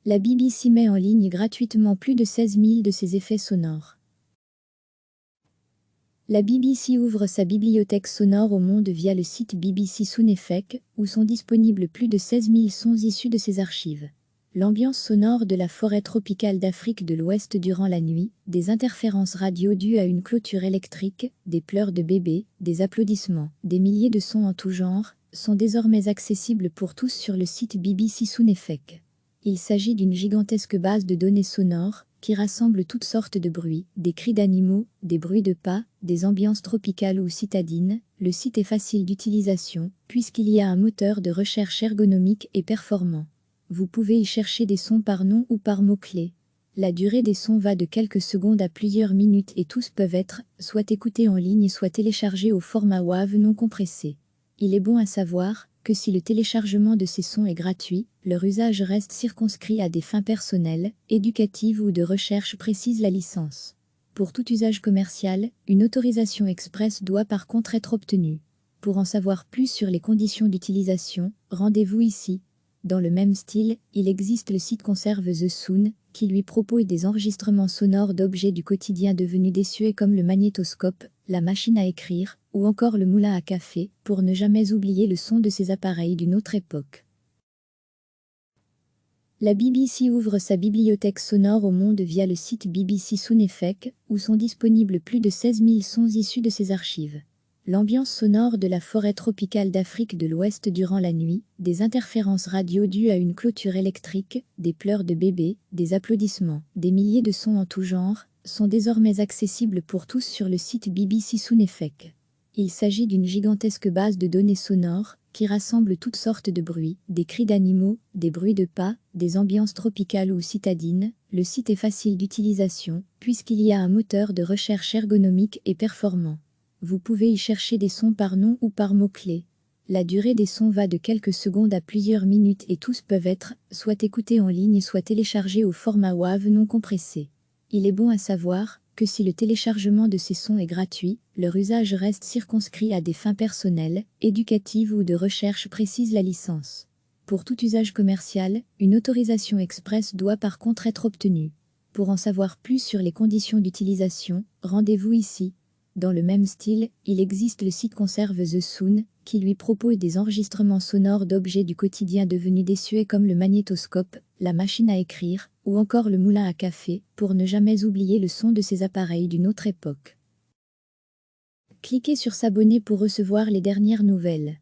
La BBC met en ligne gratuitement plus de 16 000 de ses effets sonores. La BBC ouvre sa bibliothèque sonore au monde via le site BBC Sound Effects, où sont disponibles plus de 16 000 sons issus de ses archives. L'ambiance sonore de la forêt tropicale d'Afrique de l'Ouest durant la nuit, des interférences radio dues à une clôture électrique, des pleurs de bébés, des applaudissements, des milliers de sons en tout genre, sont désormais accessibles pour tous sur le site BBC Sound Effects. Il s'agit d'une gigantesque base de données sonores qui rassemble toutes sortes de bruits, des cris d'animaux, des bruits de pas, des ambiances tropicales ou citadines. Le site est facile d'utilisation puisqu'il y a un moteur de recherche ergonomique et performant. Vous pouvez y chercher des sons par nom ou par mots-clés. La durée des sons va de quelques secondes à plusieurs minutes et tous peuvent être soit écoutés en ligne soit téléchargés au format WAV non compressé. Il est bon à savoir que si le téléchargement de ces sons est gratuit, leur usage reste circonscrit à des fins personnelles, éducatives ou de recherche précise la licence. Pour tout usage commercial, une autorisation express doit par contre être obtenue. Pour en savoir plus sur les conditions d'utilisation, rendez-vous ici. Dans le même style, il existe le site Conserve The Sound, qui lui propose des enregistrements sonores d'objets du quotidien devenus désuets comme le magnétoscope, la machine à écrire, ou encore le moulin à café, pour ne jamais oublier le son de ces appareils d'une autre époque. La BBC ouvre sa bibliothèque sonore au monde via le site BBC Sound Effects, où sont disponibles plus de 16 000 sons issus de ses archives. L'ambiance sonore de la forêt tropicale d'Afrique de l'Ouest durant la nuit, des interférences radio dues à une clôture électrique, des pleurs de bébés, des applaudissements, des milliers de sons en tout genre, sont désormais accessibles pour tous sur le site BBC Sound Effects. Il s'agit d'une gigantesque base de données sonores qui rassemble toutes sortes de bruits, des cris d'animaux, des bruits de pas, des ambiances tropicales ou citadines. Le site est facile d'utilisation puisqu'il y a un moteur de recherche ergonomique et performant. Vous pouvez y chercher des sons par nom ou par mots-clés. La durée des sons va de quelques secondes à plusieurs minutes et tous peuvent être soit écoutés en ligne soit téléchargés au format WAV non compressé. Il est bon à savoir que si le téléchargement de ces sons est gratuit, leur usage reste circonscrit à des fins personnelles, éducatives ou de recherche précise la licence. Pour tout usage commercial, une autorisation express doit par contre être obtenue. Pour en savoir plus sur les conditions d'utilisation, rendez-vous ici. Dans le même style, il existe le site Conserve The Sound, qui lui propose des enregistrements sonores d'objets du quotidien devenus désuets comme le magnétoscope, la machine à écrire, ou encore le moulin à café, pour ne jamais oublier le son de ces appareils d'une autre époque. Cliquez sur s'abonner pour recevoir les dernières nouvelles.